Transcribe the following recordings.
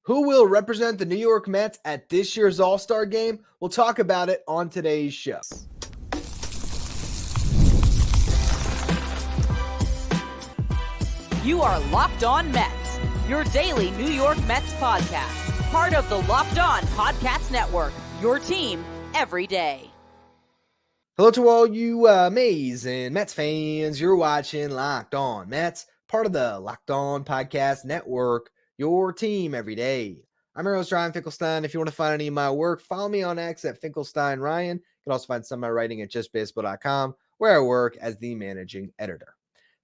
Who will represent the New York Mets at this year's All-Star Game? We'll talk about it on today's show. You are Locked On Mets, your daily New York Mets podcast. Part of the Locked On Podcast Network, your team every day. Hello to all you amazing Mets fans. You're watching Locked On Mets, part of the Locked On Podcast Network, your team every day. I'm your host, Ryan Finkelstein. If you want to find any of my work, follow me on X at Finkelstein Ryan. You can also find some of my writing at justbaseball.com, where I work as the managing editor.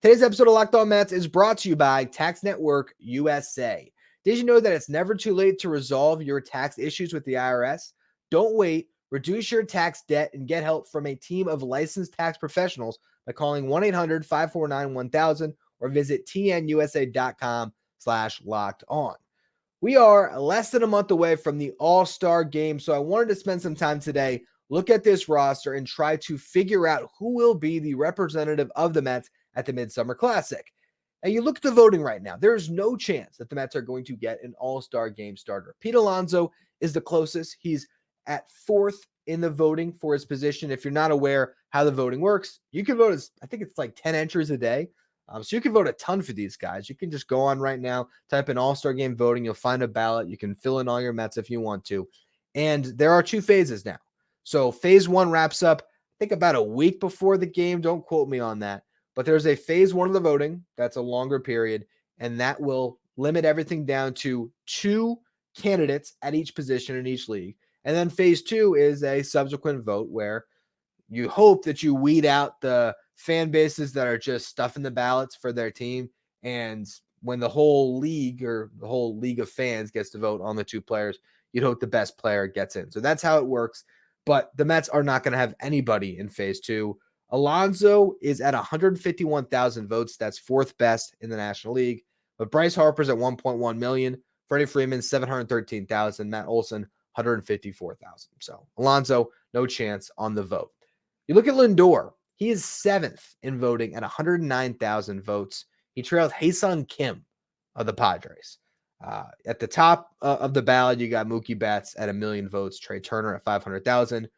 Today's episode of Locked On Mets is brought to you by Tax Network USA. Did you know that it's never too late to resolve your tax issues with the IRS? Don't wait. Reduce your tax debt and get help from a team of licensed tax professionals by calling 1-800-549-1000 or visit tnusa.com/lockedon. We are less than a month away from the All-Star Game, so I wanted to spend some time today, look at this roster, and try to figure out who will be the representative of the Mets at the Midsummer Classic. And you look at the voting right now, there is no chance that the Mets are going to get an All-Star Game starter. Pete Alonso is the closest. He's at fourth in the voting for his position. If you're not aware how the voting works, you can vote as, I think it's like 10 entries a day. So you can vote a ton for these guys. You can just go on right now, type in All-Star Game voting. You'll find a ballot. You can fill in all your Mets if you want to. And there are two phases now. So phase one wraps up, I think about a week before the game. Don't quote me on that. But there's a phase one of the voting. That's a longer period. And that will limit everything down to 2 candidates at each position in each league. And then phase two is a subsequent vote where you hope that you weed out the fan bases that are just stuffing the ballots for their team. And when the whole league or the whole league of fans gets to vote on the 2 players, you'd hope the best player gets in. So that's how it works. But the Mets are not going to have anybody in phase two. Alonso is at 151,000 votes. That's 4th best in the National League. But Bryce Harper's at 1.1 million. Freddie Freeman, 713,000. Matt Olson, 154,000. So Alonso, no chance on the vote. You look at Lindor. He is 7th in voting at 109,000 votes. He trails Ha-Seong Kim of the Padres. At the top of the ballot, you got Mookie Betts at 1 million votes. Trey Turner at 500,000.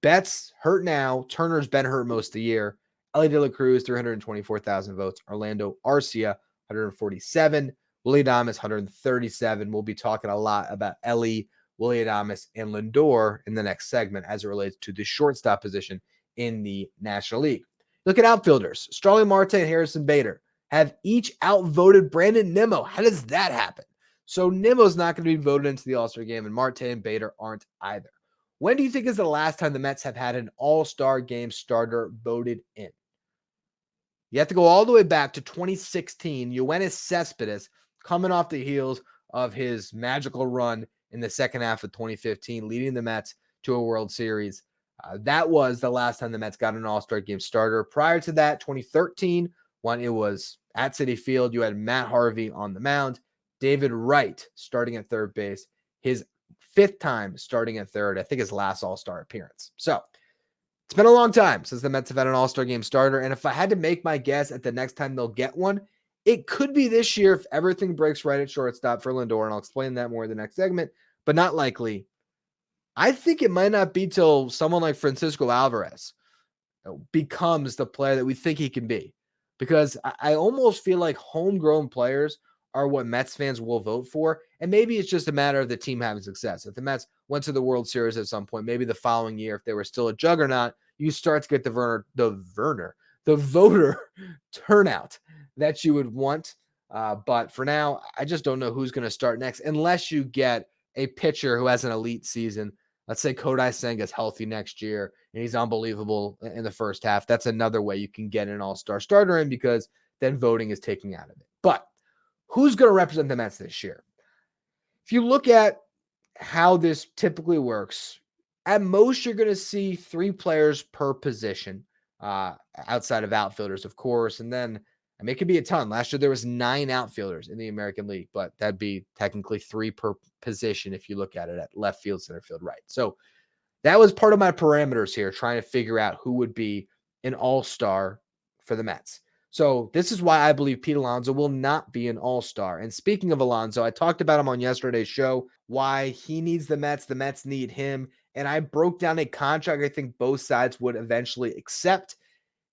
Betts hurt now. Turner's been hurt most of the year. Ellie De La Cruz, 324,000 votes. Orlando Arcia, 147. Willie Adames, 137. We'll be talking a lot about Ellie, Willie Adames, and Lindor in the next segment as it relates to the shortstop position in the National League. Look at outfielders. Starling Marte and Harrison Bader have each outvoted Brandon Nimmo. How does that happen? So Nimmo's not going to be voted into the All-Star Game, and Marte and Bader aren't either. When do you think is the last time the Mets have had an All-Star Game starter voted in? You have to go all the way back to 2016. Yoenis Cespedes, coming off the heels of his magical run in the second half of 2015, leading the Mets to a World Series. That was the last time the Mets got an All-Star Game starter. Prior to that, 2013, when it was at Citi Field, you had Matt Harvey on the mound, David Wright starting at third base, his 5th time starting at third, I think his last All-Star appearance. So it's been a long time since the Mets have had an All-Star Game starter, and if I had to make my guess at the next time they'll get one, it could be this year if everything breaks right at shortstop for Lindor, and I'll explain that more in the next segment, but not likely. I think it might not be till someone like Francisco Alvarez becomes the player that we think he can be, because I almost feel like homegrown players are what Mets fans will vote for, and maybe it's just a matter of the team having success. If the Mets went to the World Series at some point, maybe the following year, if they were still a juggernaut, you start to get the voter turnout that you would want. But for now, I just don't know who's going to start next, unless you get a pitcher who has an elite season. Let's say Kodai Senga's healthy next year and he's unbelievable in the first half. That's another way you can get an all-star starter in, because then voting is taken out of it. But who's going to represent the Mets this year? If you look at how this typically works, at most you're going to see 3 players per position, outside of outfielders, of course. And then, I mean, it could be a ton. Last year there was 9 outfielders in the American League, but that'd be technically 3 per position if you look at it at left field, center field, right. So that was part of my parameters here, trying to figure out who would be an all-star for the Mets. So this is why I believe Pete Alonso will not be an all-star. And speaking of Alonso, I talked about him on yesterday's show, why he needs the Mets need him. And I broke down a contract I think both sides would eventually accept.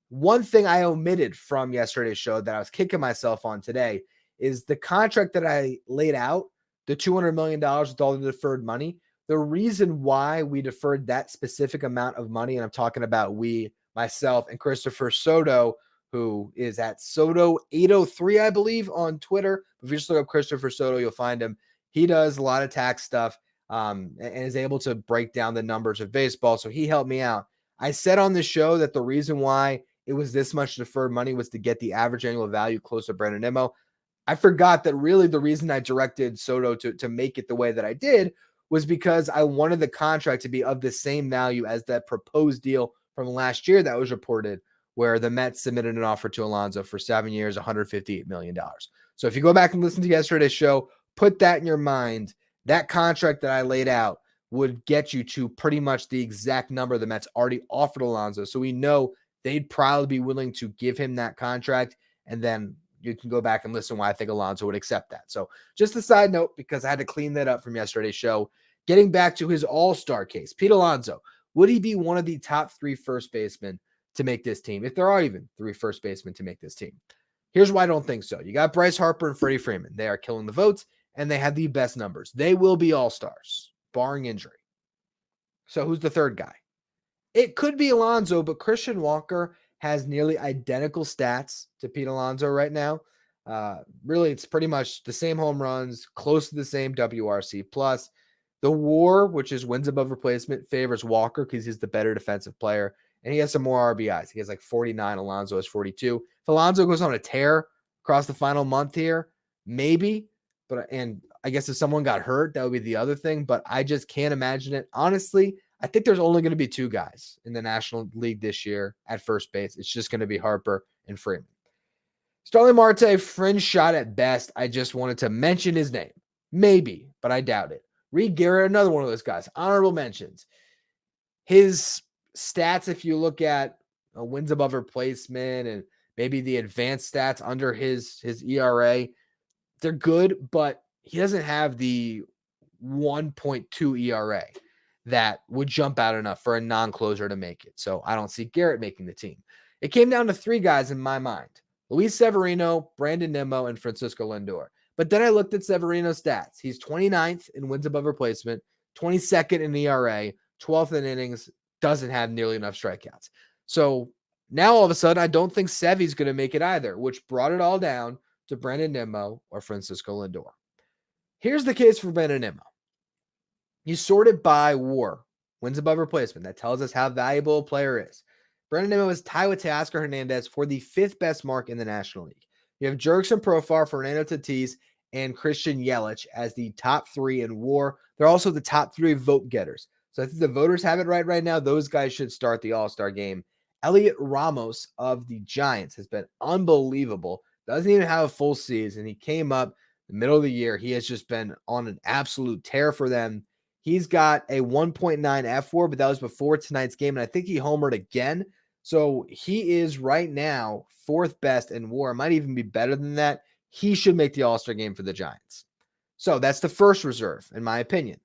One thing I omitted from yesterday's show that I was kicking myself on today is the contract that I laid out, the $200 million with all the deferred money. The reason why we deferred that specific amount of money, and I'm talking about we, myself, and Christopher Soto, who is at Soto803, I believe, on Twitter. If you just look up Christopher Soto, you'll find him. He does a lot of tax stuff and is able to break down the numbers of baseball. So he helped me out. I said on the show that the reason why it was this much deferred money was to get the average annual value close to Brandon Nimmo. I forgot that really the reason I directed Soto to make it the way that I did was because I wanted the contract to be of the same value as that proposed deal from last year that was reported, where the Mets submitted an offer to Alonso for 7 years, $158 million. So if you go back and listen to yesterday's show, put that in your mind. That contract that I laid out would get you to pretty much the exact number the Mets already offered Alonso. So we know they'd probably be willing to give him that contract. And then you can go back and listen why I think Alonso would accept that. So just a side note, because I had to clean that up from yesterday's show. Getting back to his all-star case, Pete Alonso, would he be one of the top 3 first basemen to make this team, if there are even 3 first basemen to make this team? Here's why I don't think so. You got Bryce Harper and Freddie Freeman. They are killing the votes, and they have the best numbers. They will be all-stars, barring injury. So who's the third guy? It could be Alonso, but Christian Walker has nearly identical stats to Pete Alonso right now. Really, it's pretty much the same home runs, close to the same WRC+. Plus, the WAR, which is wins above replacement, favors Walker because he's the better defensive player, and he has some more RBIs. He has like 49. Alonso has 42. If Alonso goes on a tear across the final month here, maybe. And I guess if someone got hurt, that would be the other thing. But I just can't imagine it. Honestly, I think there's only going to be 2 guys in the National League this year at first base. It's just going to be Harper and Freeman. Starling Marte, fringe shot at best. I just wanted to mention his name. Maybe, but I doubt it. Reed Garrett, another one of those guys. Honorable mentions. His stats, if you look at wins above replacement and maybe the advanced stats under his ERA, they're good, but he doesn't have the 1.2 ERA that would jump out enough for a non-closer to make it. So I don't see Garrett making the team. It came down to 3 guys in my mind: Luis Severino, Brandon Nimmo, and Francisco Lindor. But then I looked at Severino's stats. He's 29th in wins above replacement, 22nd in ERA, 12th in innings, doesn't have nearly enough strikeouts. So now all of a sudden, I don't think Sevy's going to make it either, which brought it all down to Brandon Nimmo or Francisco Lindor. Here's the case for Brandon Nimmo. He's sorted by WAR, wins above replacement. That tells us how valuable a player is. Brandon Nimmo is tied with Teoscar Hernandez for the 5th best mark in the National League. You have Jurickson Profar, Fernando Tatis, and Christian Yelich as the top 3 in WAR. They're also the top 3 vote getters. So I think the voters have it right now. Those guys should start the All-Star game. Elliot Ramos of the Giants has been unbelievable. Doesn't even have a full season. He came up the middle of the year. He has just been on an absolute tear for them. He's got a 1.9 F4, but that was before tonight's game, and I think he homered again. So he is right now 4th best in WAR. Might even be better than that. He should make the All-Star game for the Giants. So that's the first reserve, in my opinion.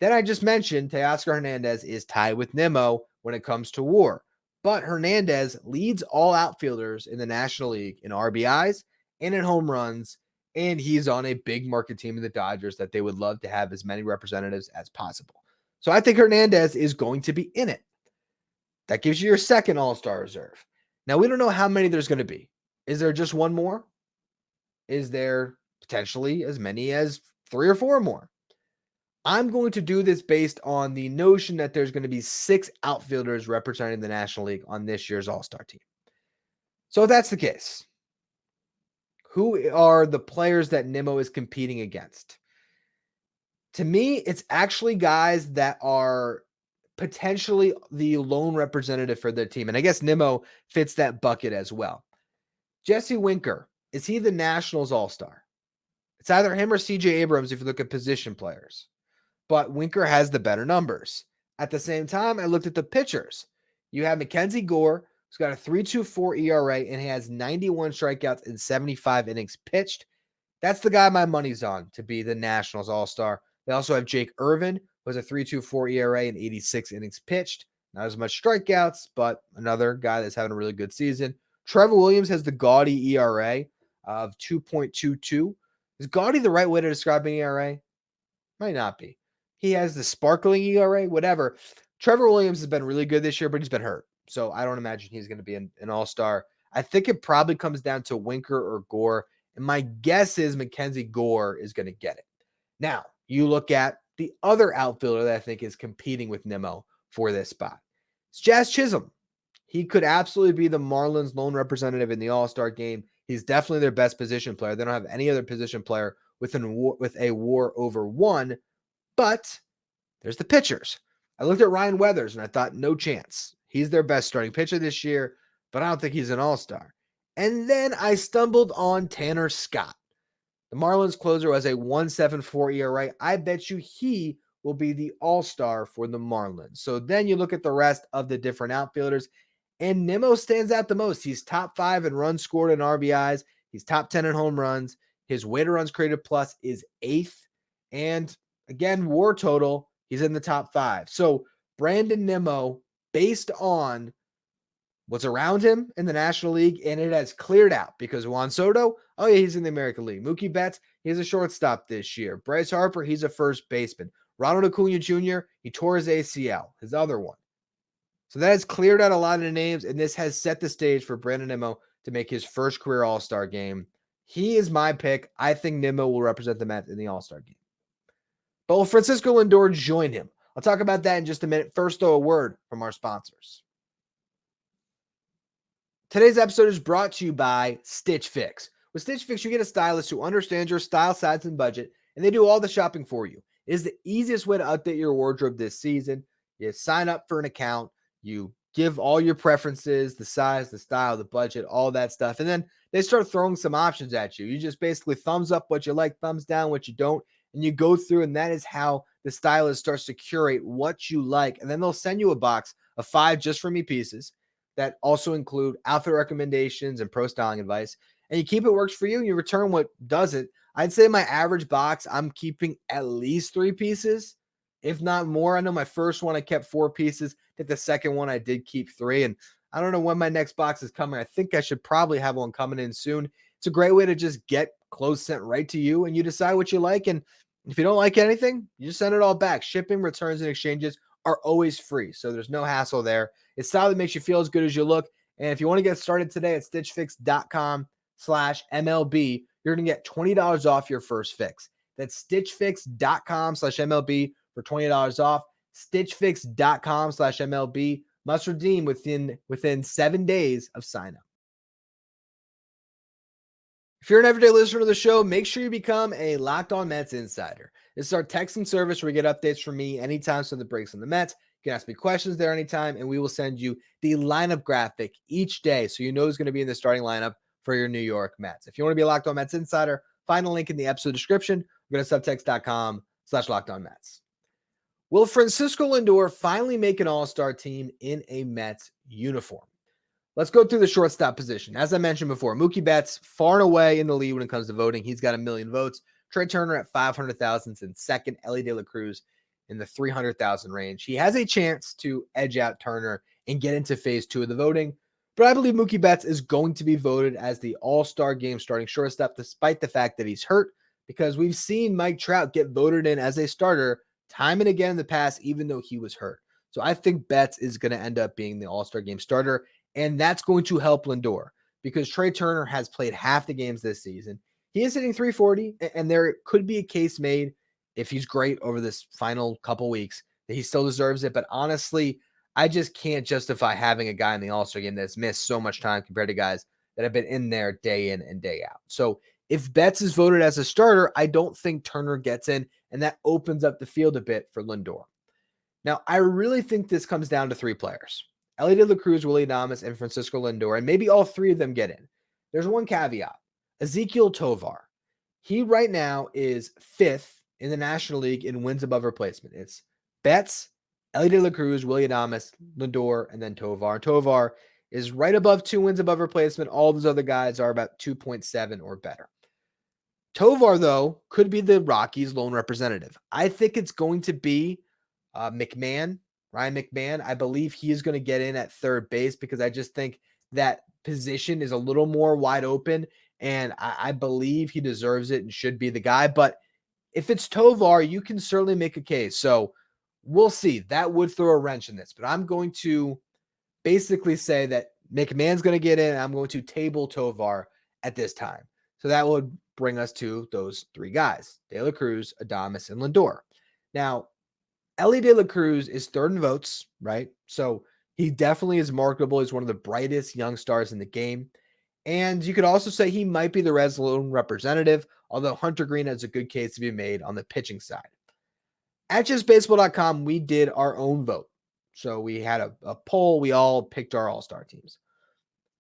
Then I just mentioned Teoscar Hernandez is tied with Nimmo when it comes to WAR. But Hernandez leads all outfielders in the National League in RBIs and in home runs, and he's on a big market team in the Dodgers that they would love to have as many representatives as possible. So I think Hernandez is going to be in it. That gives you your second All-Star reserve. Now, we don't know how many there's going to be. Is there just one more? Is there potentially as many as 3 or 4 more? I'm going to do this based on the notion that there's going to be 6 outfielders representing the National League on this year's All-Star team. So if that's the case, who are the players that Nimmo is competing against? To me, it's actually guys that are potentially the lone representative for their team. And I guess Nimmo fits that bucket as well. Jesse Winker, is he the Nationals All-Star? It's either him or CJ Abrams if you look at position players. But Winker has the better numbers. At the same time, I looked at the pitchers. You have Mackenzie Gore, He's got a 3.24 ERA and he has 91 strikeouts in 75 innings pitched. That's the guy my money's on to be the Nationals All-Star. They also have Jake Irvin, who has a 3.24 ERA and 86 innings pitched. Not as much strikeouts, but another guy that's having a really good season. Trevor Williams has the gaudy ERA of 2.22. Is gaudy the right way to describe an ERA? Might not be. He has the sparkling ERA, whatever. Trevor Williams has been really good this year, but he's been hurt. So I don't imagine he's going to be an all-star. I think it probably comes down to Winker or Gore. And my guess is Mackenzie Gore is going to get it. Now, you look at the other outfielder that I think is competing with Nimmo for this spot. It's Jazz Chisholm. He could absolutely be the Marlins lone representative in the All-Star game. He's definitely their best position player. They don't have any other position player with a WAR over 1, but there's the pitchers. I looked at Ryan Weathers and I thought, no chance. He's their best starting pitcher this year, but I don't think he's an all-star. And then I stumbled on Tanner Scott. The Marlins closer has a 1.74 ERA. I bet you he will be the all-star for the Marlins. So then you look at the rest of the different outfielders, and Nimmo stands out the most. He's top 5 in runs scored and RBIs. He's top 10 in home runs. His weighted runs created plus is 8th. And again, WAR total, he's in the top 5. So Brandon Nimmo, based on what's around him in the National League, and it has cleared out because Juan Soto, oh yeah, he's in the American League. Mookie Betts, he's a shortstop this year. Bryce Harper, he's a first baseman. Ronald Acuna Jr., he tore his ACL, his other one. So that has cleared out a lot of the names, and this has set the stage for Brandon Nimmo to make his first career All-Star game. He is my pick. I think Nimmo will represent the Mets in the All-Star game. But will Francisco Lindor join him? I'll talk about that in just a minute. First, though, a word from our sponsors. Today's episode is brought to you by Stitch Fix. With Stitch Fix, you get a stylist who understands your style, size, and budget, and they do all the shopping for you. It is the easiest way to update your wardrobe this season. You sign up for an account, you give all your preferences, the size, the style, the budget, all that stuff, and then they start throwing some options at you. You just basically thumbs up what you like, thumbs down what you don't, and you go through, and that is how the stylist starts to curate what you like, and then they'll send you a box of 5 just for me pieces that also include outfit recommendations and pro styling advice, and you keep it works for you, and you return what doesn't. I'd say my average box, I'm keeping at least 3 pieces, if not more. I know my first one, I kept 4 pieces. I think the second one, I did keep 3, and I don't know when my next box is coming. I think I should probably have one coming in soon. It's a great way to just get clothes sent right to you, and you decide what you like, and if you don't like anything, you just send it all back. Shipping, returns, and exchanges are always free, so there's no hassle there. It's style that makes you feel as good as you look, and if you want to get started today at stitchfix.com/MLB, you're going to get $20 off your first fix. That's stitchfix.com/MLB for $20 off. Stitchfix.com/MLB. Must redeem within 7 days of sign up. If you're an everyday listener to the show, make sure you become a Locked On Mets insider. This is our texting service where you get updates from me anytime something breaks on the Mets. You can ask me questions there anytime, and we will send you the lineup graphic each day so you know who's going to be in the starting lineup for your New York Mets. If you want to be a Locked On Mets insider, find the link in the episode description. Go to subtext.com/LockedOnMets. Will Francisco Lindor finally make an all-star team in a Mets uniform? Let's go through the shortstop position. As I mentioned before, Mookie Betts far and away in the lead when it comes to voting. He's got 1 million votes. Trey Turner at 500,000 in second. Ellie De La Cruz in the 300,000 range. He has a chance to edge out Turner and get into phase 2 of the voting. But I believe Mookie Betts is going to be voted as the all-star game starting shortstop, despite the fact that he's hurt, because we've seen Mike Trout get voted in as a starter time and again in the past, even though he was hurt. So I think Betts is going to end up being the all-star game starter. And that's going to help Lindor because Trey Turner has played half the games this season. He is hitting 340, and there could be a case made if he's great over this final couple weeks that he still deserves it. But honestly, I just can't justify having a guy in the All-Star game that's missed so much time compared to guys that have been in there day in and day out. So if Betts is voted as a starter, I don't think Turner gets in, and that opens up the field a bit for Lindor. Now, I really think this comes down to 3 players. Ellie De La Cruz, Willie Adames, and Francisco Lindor, and maybe all 3 of them get in. There's one caveat. Ezequiel Tovar. He right now is 5th in the National League in wins above replacement. It's Betts, Ellie De La Cruz, Willie Adames, Lindor, and then Tovar. Tovar is right above 2 wins above replacement. All those other guys are about 2.7 or better. Tovar, though, could be the Rockies' lone representative. I think it's going to be Ryan McMahon. I believe he is going to get in at third base because I just think that position is a little more wide open, and I believe he deserves it and should be the guy. But if it's Tovar, you can certainly make a case. So we'll see. That would throw a wrench in this, but I'm going to basically say that McMahon's going to get in, and I'm going to table Tovar at this time. So that would bring us to those three guys, De La Cruz, Adames, and Lindor. Now, Elly De La Cruz is third in votes, right? So he definitely is marketable. He's one of the brightest young stars in the game. And you could also say he might be the Reds' lone representative, although Hunter Green has a good case to be made on the pitching side. At justbaseball.com, we did our own vote. So we had a poll. We all picked our all-star teams.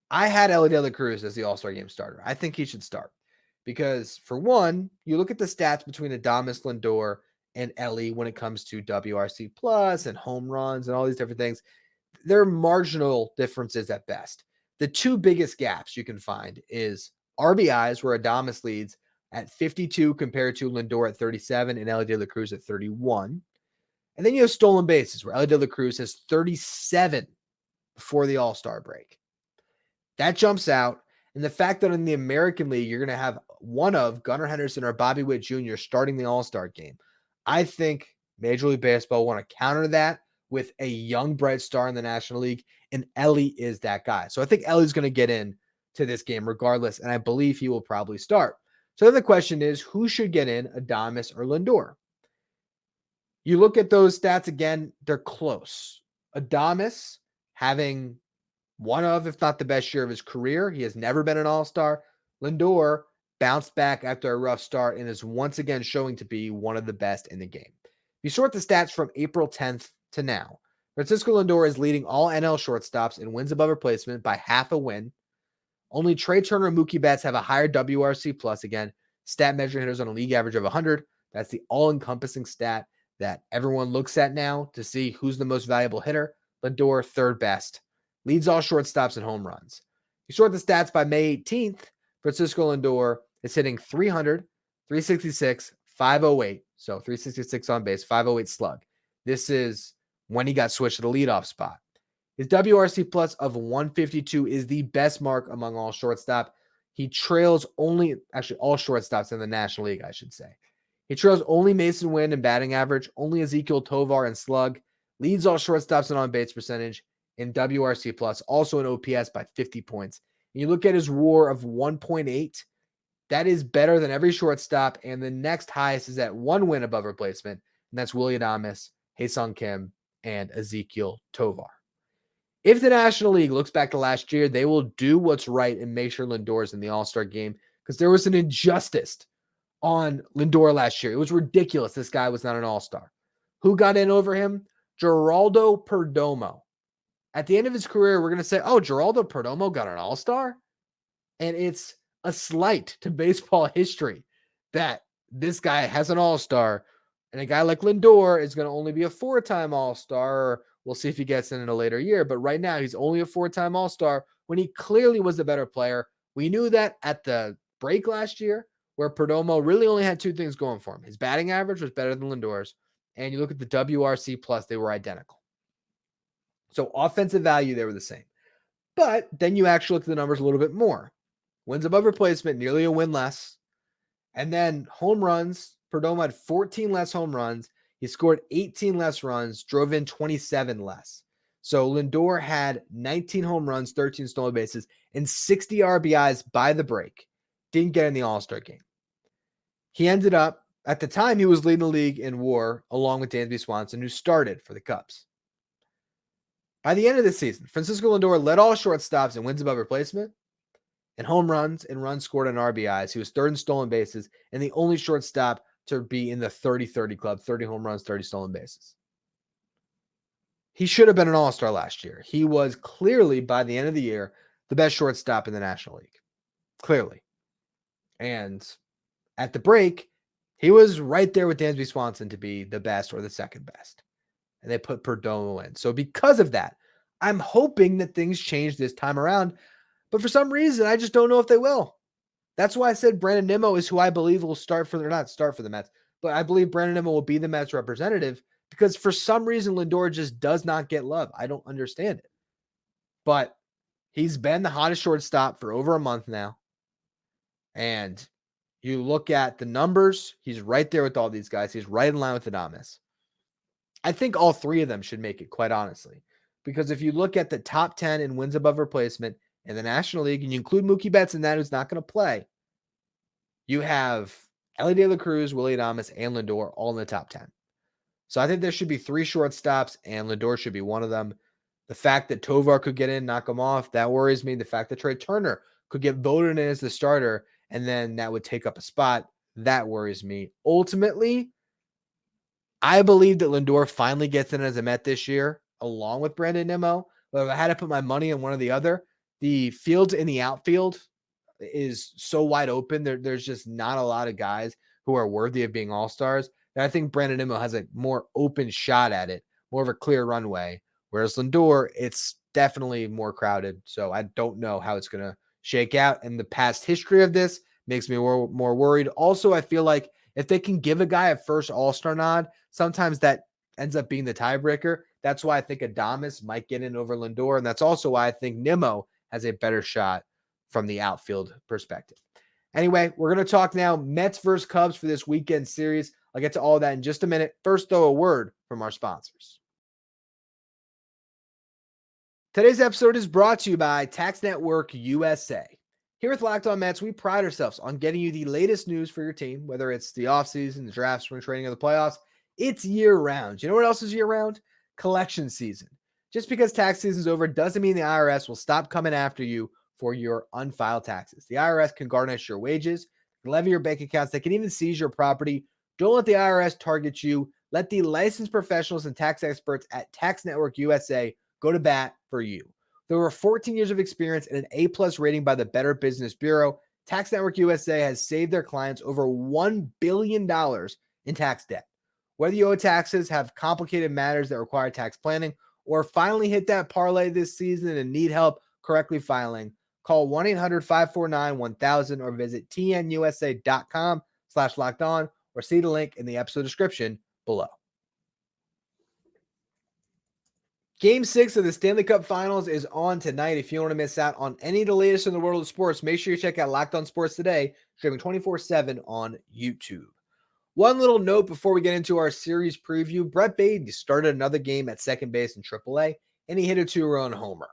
I had Elly De La Cruz as the all-star game starter. I think he should start because, for one, you look at the stats between Adames, Lindor, and Elly when it comes to WRC plus and home runs and all these different things. They're marginal differences at best. The two biggest gaps you can find is RBIs, where Adames leads at 52 compared to Lindor at 37 and Elly De La Cruz at 31. And then you have stolen bases, where Elly De La Cruz has 37 before the All-Star break. That jumps out. And the fact that in the American League, you're going to have one of Gunnar Henderson or Bobby Witt Jr. starting the All-Star game. I think Major League Baseball want to counter that with a young, bright star in the National League, and Elly is that guy. So I think Elly's going to get in to this game regardless, and I believe he will probably start. So then the question is, who should get in, Adames or Lindor? You look at those stats again, they're close. Adames having one of, if not the best year of his career. He has never been an all-star. Lindor bounced back after a rough start and is once again showing to be one of the best in the game. If you sort the stats from April 10th to now, Francisco Lindor is leading all NL shortstops in wins above replacement by half a win. Only Trey Turner and Mookie Betts have a higher WRC plus. Again, stat measuring hitters on a league average of 100. That's the all-encompassing stat that everyone looks at now to see who's the most valuable hitter. Lindor, third best. Leads all shortstops in home runs. You sort the stats by May 18th, Francisco Lindor is hitting 300, 366, 508. So 366 on base, 508 slug. This is when he got switched to the leadoff spot. His WRC plus of 152 is the best mark among all shortstop. He trails all shortstops in the National League, I should say. He trails only Mason Wynn in batting average, only Ezekiel Tovar in slug, leads all shortstops in on-base percentage, in WRC plus, also in OPS by 50 points. And you look at his WAR of 1.8, that is better than every shortstop, and the next highest is at one win above replacement, and that's Willy Adames, Hae-Sung Kim, and Ezekiel Tovar. If the National League looks back to last year, they will do what's right and make sure Lindor's in the All-Star game because there was an injustice on Lindor last year. It was ridiculous this guy was not an All-Star. Who got in over him? Geraldo Perdomo. At the end of his career, we're going to say, oh, Geraldo Perdomo got an All-Star? And it's a slight to baseball history that this guy has an All-Star, and a guy like Lindor is going to only be a four-time All-Star. We'll see if he gets in a later year, but right now he's only a four-time All-Star when he clearly was the better player. We knew that at the break last year, where Perdomo really only had two things going for him. His batting average was better than Lindor's, and you look at the WRC plus, they were identical. So offensive value, they were the same. But then you actually look at the numbers a little bit more. Wins above replacement, nearly a win less. And then home runs, Perdomo had 14 less home runs. He scored 18 less runs, drove in 27 less. So Lindor had 19 home runs, 13 stolen bases, and 60 RBIs by the break. Didn't get in the All-Star game. He ended up, at the time, he was leading the league in WAR, along with Dansby Swanson, who started for the Cubs. By the end of the season, Francisco Lindor led all shortstops in wins above replacement, and home runs and runs scored on RBIs. He was third in stolen bases, and the only shortstop to be in the 30-30 club, 30 home runs, 30 stolen bases. He should have been an All-Star last year. He was clearly, by the end of the year, the best shortstop in the National League. Clearly. And at the break, he was right there with Dansby Swanson to be the best or the second best. And they put Perdomo in. So because of that, I'm hoping that things change this time around, but for some reason, I just don't know if they will. That's why I said Brandon Nimmo is who I believe will not start for the Mets, but I believe Brandon Nimmo will be the Mets representative because for some reason, Lindor just does not get love. I don't understand it. But he's been the hottest shortstop for over a month now. And you look at the numbers, he's right there with all these guys. He's right in line with Adames. I think all three of them should make it, quite honestly. Because if you look at the top 10 in wins above replacement in the National League, and you include Mookie Betts in that, who's not going to play, you have Elly De La Cruz, Willie Adames, and Lindor all in the top 10. So I think there should be three shortstops, and Lindor should be one of them. The fact that Tovar could get in, knock him off, that worries me. The fact that Trey Turner could get voted in as the starter, and then that would take up a spot, that worries me. Ultimately, I believe that Lindor finally gets in as a Met this year, along with Brandon Nimmo. But if I had to put my money on one or the other, the field in the outfield is so wide open. There's just not a lot of guys who are worthy of being all-stars. And I think Brandon Nimmo has a more open shot at it, more of a clear runway. Whereas Lindor, it's definitely more crowded. So I don't know how it's going to shake out. And the past history of this makes me more worried. Also, I feel like if they can give a guy a first all-star nod, sometimes that ends up being the tiebreaker. That's why I think Adames might get in over Lindor. And that's also why I think Nimmo has a better shot from the outfield perspective. Anyway, we're going to talk now Mets versus Cubs for this weekend series. I'll get to all of that in just a minute. First, though, a word from our sponsors. Today's episode is brought to you by Tax Network USA. Here with Locked On Mets, we pride ourselves on getting you the latest news for your team, whether it's the offseason, the draft, spring training, or the playoffs. It's year-round. You know what else is year-round? Collection season. Just because tax season's over doesn't mean the IRS will stop coming after you for your unfiled taxes. The IRS can garnish your wages, levy your bank accounts. They can even seize your property. Don't let the IRS target you. Let the licensed professionals and tax experts at Tax Network USA go to bat for you. There were 14 years of experience and an A+ rating by the Better Business Bureau. Tax Network USA has saved their clients over $1 billion in tax debt. Whether you owe taxes, have complicated matters that require tax planning, or finally hit that parlay this season and need help correctly filing, call 1-800-549-1000 or visit tnusa.com/lockedon or see the link in the episode description below. Game 6 of the Stanley Cup Finals is on tonight. If you don't want to miss out on any of the latest in the world of sports, make sure you check out Locked On Sports today, streaming 24/7 on YouTube. One little note before we get into our series preview, Brett Baty started another game at second base in AAA, and he hit a 2-run homer.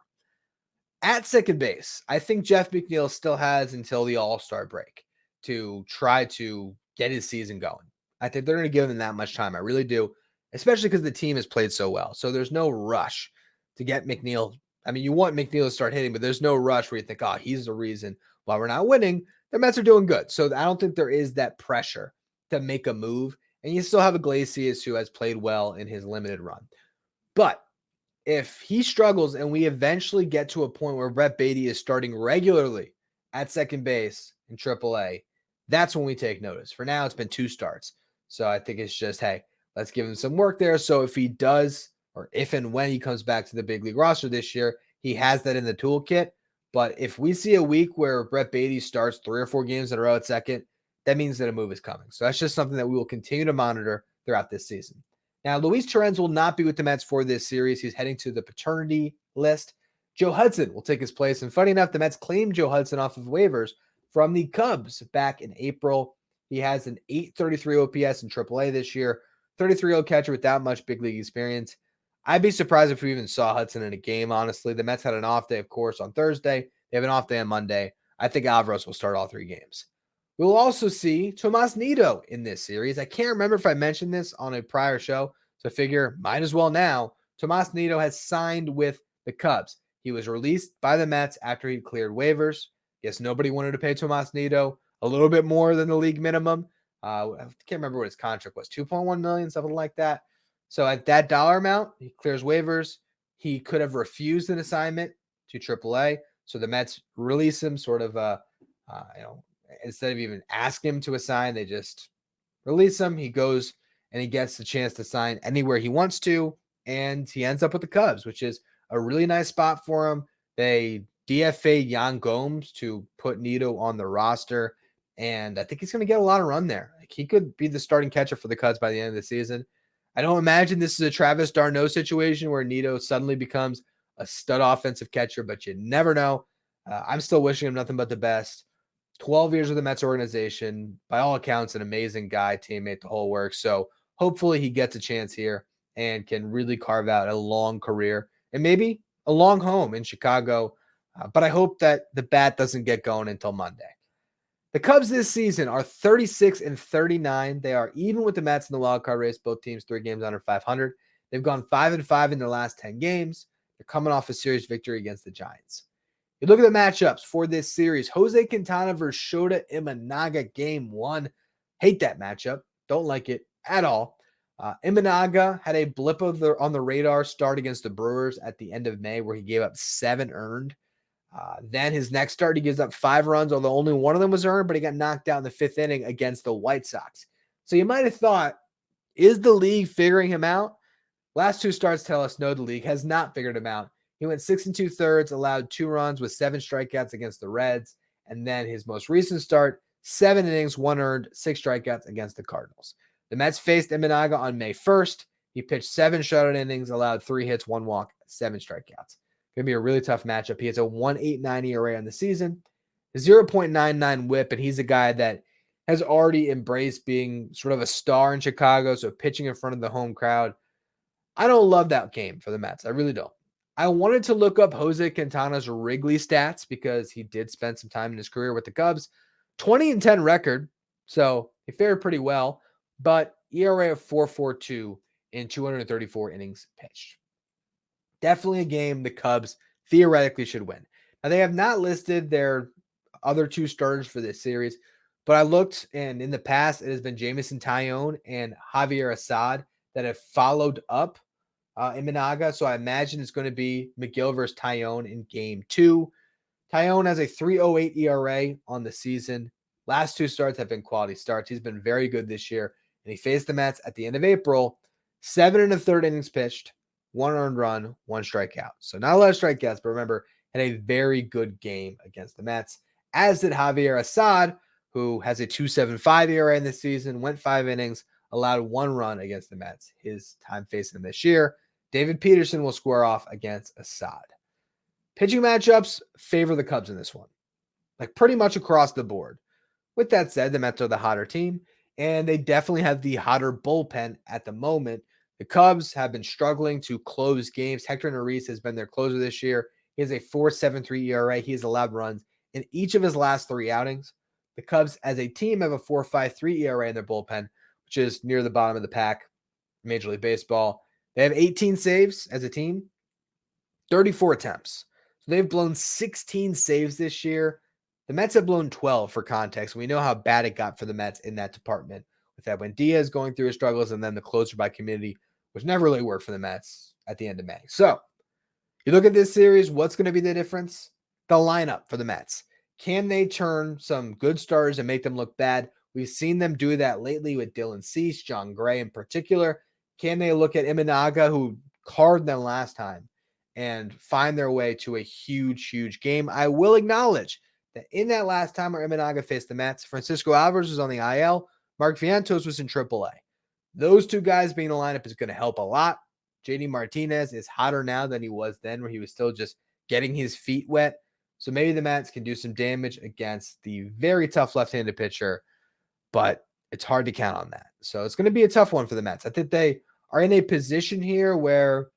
At second base, I think Jeff McNeil still has until the All-Star break to try to get his season going. I think they're going to give him that much time. I really do, especially because the team has played so well. So there's no rush to get McNeil. I mean, you want McNeil to start hitting, but there's no rush where you think, oh, he's the reason why we're not winning. The Mets are doing good. So I don't think there is that pressure to make a move. And you still have Iglesias, who has played well in his limited run. But if he struggles and we eventually get to a point where Brett Baty is starting regularly at second base in AAA, that's when we take notice. For now, it's been 2 starts. So I think it's just, hey, let's give him some work there. So if he does, or if and when he comes back to the big league roster this year, he has that in the toolkit. But if we see a week where Brett Baty starts 3 or 4 games in a row at second, that means that a move is coming. So that's just something that we will continue to monitor throughout this season. Now, Luis Torrens will not be with the Mets for this series. He's heading to the paternity list. Joe Hudson will take his place. And funny enough, the Mets claimed Joe Hudson off of waivers from the Cubs back in April. He has an .833 OPS in AAA this year, 33-year-old catcher without much big league experience. I'd be surprised if we even saw Hudson in a game, honestly. The Mets had an off day, of course, on Thursday. They have an off day on Monday. I think Alvarez will start all 3 games. We'll also see Tomas Nido in this series. I can't remember if I mentioned this on a prior show, so I figure might as well now. Tomas Nido has signed with the Cubs. He was released by the Mets after he cleared waivers. Guess nobody wanted to pay Tomas Nido a little bit more than the league minimum. I can't remember what his contract was, $2.1 million, something like that. So at that dollar amount, he clears waivers. He could have refused an assignment to AAA. So the Mets release him sort of, instead of even asking him to assign, they just release him. He goes and he gets the chance to sign anywhere he wants to, and he ends up with the Cubs, which is a really nice spot for him. They DFA Yan Gomes to put Nito on the roster, and I think he's going to get a lot of run there. Like, he could be the starting catcher for the Cubs by the end of the season. I don't imagine this is a Travis d'Arnaud situation where Nito suddenly becomes a stud offensive catcher, but you never know. I'm still wishing him nothing but the best. 12 years with the Mets organization, by all accounts, an amazing guy, teammate, the whole works. So hopefully he gets a chance here and can really carve out a long career and maybe a long home in Chicago. But I hope that the bat doesn't get going until Monday. The Cubs this season are 36-39. They are even with the Mets in the wild card race. Both teams 3 games under 500. They've gone 5-5 in their last 10 games. They're coming off a series victory against the Giants. You look at the matchups for this series. Jose Quintana versus Shota Imanaga, game 1. Hate that matchup. Don't like it at all. Imanaga had a blip on the radar start against the Brewers at the end of May where he gave up 7 earned. Then his next start, he gives up 5 runs, although only one of them was earned, but he got knocked out in the 5th inning against the White Sox. So you might have thought, is the league figuring him out? Last 2 starts tell us no, the league has not figured him out. He went 6 2/3, allowed 2 runs with 7 strikeouts against the Reds. And then his most recent start, 7 innings, 1 earned, 6 strikeouts against the Cardinals. The Mets faced Imanaga on May 1st. He pitched 7 shutout innings, allowed 3 hits, 1 walk, 7 strikeouts. Going to be a really tough matchup. He has a 1.89 ERA on the season, a 0.99 whip, and he's a guy that has already embraced being sort of a star in Chicago, so pitching in front of the home crowd. I don't love that game for the Mets. I really don't. I wanted to look up Jose Quintana's Wrigley stats because he did spend some time in his career with the Cubs. 20-10 record, so he fared pretty well, but ERA of 4.42 in 234 innings pitched. Definitely a game the Cubs theoretically should win. Now, they have not listed their other 2 starters for this series, but I looked, and in the past, it has been Jameson Taillon and Javier Assad that have followed up Imanaga. So I imagine it's going to be McGill versus Taillon in game 2. Taillon has a 3.08 ERA on the season. Last 2 starts have been quality starts. He's been very good this year, and he faced the Mets at the end of April. 7 1/3 innings pitched, 1 earned run, 1 strikeout. So not a lot of strikeouts, but remember, had a very good game against the Mets, as did Javier Assad, who has a 2.75 ERA in this season, went 5 innings, allowed 1 run against the Mets. His time facing them this year. David Peterson will square off against Assad. Pitching matchups favor the Cubs in this one, like pretty much across the board. With that said, the Mets are the hotter team, and they definitely have the hotter bullpen at the moment. The Cubs have been struggling to close games. Hector Neris has been their closer this year. He has a 4.73 ERA. He has allowed runs in each of his last 3 outings. The Cubs, as a team, have a 4.53 ERA in their bullpen, which is near the bottom of the pack, Major League Baseball. They have 18 saves as a team, 34 attempts. So they've blown 16 saves this year. The Mets have blown 12 for context. We know how bad it got for the Mets in that department with Edwin Diaz going through his struggles and then the closer by committee, which never really worked for the Mets at the end of May. So you look at this series, what's going to be the difference? The lineup for the Mets. Can they turn some good starters and make them look bad? We've seen them do that lately with Dylan Cease, John Gray in particular. Can they look at Imanaga, who carved them last time, and find their way to a huge, huge game? I will acknowledge that in that last time where Imanaga faced the Mets, Francisco Alvarez was on the IL, Mark Vientos was in AAA. Those 2 guys being in the lineup is going to help a lot. JD Martinez is hotter now than he was then, where he was still just getting his feet wet. So maybe the Mets can do some damage against the very tough left-handed pitcher, but it's hard to count on that. So it's going to be a tough one for the Mets. I think they are in a position here where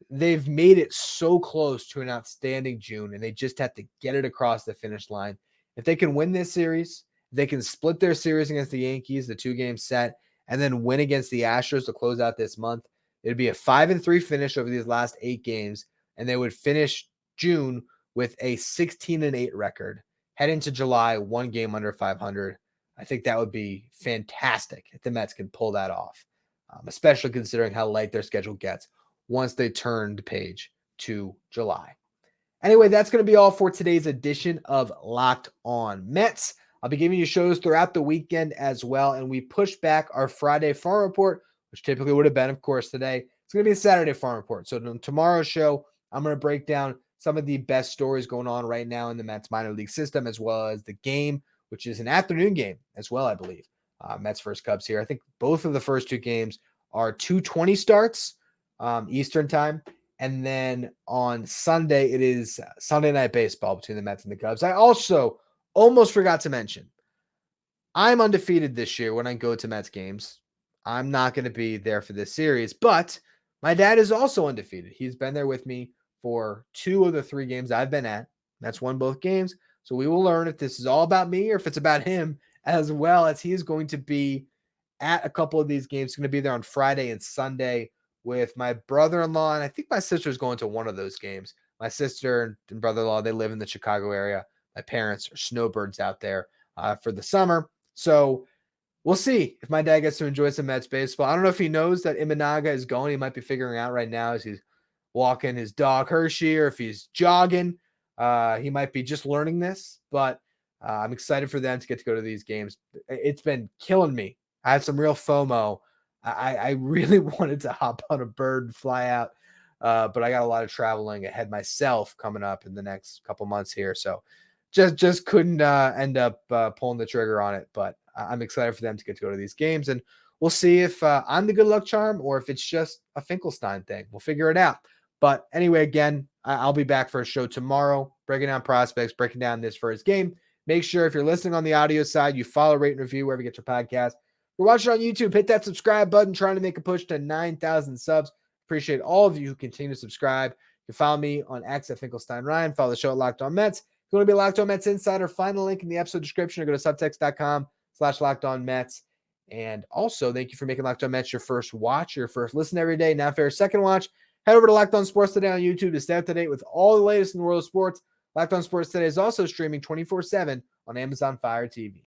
they've made it so close to an outstanding June, and they just have to get it across the finish line. If they can win this series, they can split their series against the Yankees, the 2-game set, and then win against the Astros to close out this month. It'd be a 5-3 finish over these last 8 games, and they would finish June with a 16-8 record. Head into July, 1 game under 500. I think that would be fantastic if the Mets can pull that off, especially considering how light their schedule gets once they turn the page to July. Anyway, that's going to be all for today's edition of Locked On Mets. I'll be giving you shows throughout the weekend as well, and we pushed back our Friday farm report, which typically would have been, of course, today. It's going to be a Saturday farm report. So on tomorrow's show, I'm going to break down some of the best stories going on right now in the Mets minor league system, as well as the game, which is an afternoon game as well, I believe. Mets versus Cubs here. I think both of the first two games are 2:20 starts Eastern time. And then on Sunday, it is Sunday Night Baseball between the Mets and the Cubs. I also almost forgot to mention, I'm undefeated this year when I go to Mets games. I'm not going to be there for this series, but my dad is also undefeated. He's been there with me for 2 of the 3 games I've been at. Mets won both games. So we will learn if this is all about me or if it's about him, as well as he is going to be at a couple of these games. He's going to be there on Friday and Sunday with my brother-in-law, and I think my sister's going to one of those games. My sister and brother-in-law, they live in the Chicago area. My parents are snowbirds out there for the summer. So we'll see if my dad gets to enjoy some Mets baseball. I don't know if he knows that Imanaga is going. He might be figuring out right now as he's walking his dog Hershey, or if he's jogging. He might be just learning this, but I'm excited for them to get to go to these games. It's been killing me. I have some real FOMO. I really wanted to hop on a bird and fly out, but I got a lot of traveling ahead myself coming up in the next couple months here. So just couldn't end up pulling the trigger on it, but I'm excited for them to get to go to these games, and we'll see if I'm the good luck charm or if it's just a Finkelstein thing. We'll figure it out. But anyway, again, I'll be back for a show tomorrow, breaking down prospects, breaking down this first game. Make sure if you're listening on the audio side, you follow, rate, and review wherever you get your podcast. If you're watching on YouTube, hit that subscribe button, trying to make a push to 9,000 subs. Appreciate all of you who continue to subscribe. You can follow me on X at Finkelstein Ryan. Follow the show at Locked On Mets. If you want to be a Locked On Mets insider, find the link in the episode description or go to subtext.com/LockedOnMets. And also, thank you for making Locked On Mets your first watch, your first listen every day. Now for your second watch, head over to Locked On Sports Today on YouTube to stay up to date with all the latest in the world of sports. Locked On Sports Today is also streaming 24/7 on Amazon Fire TV.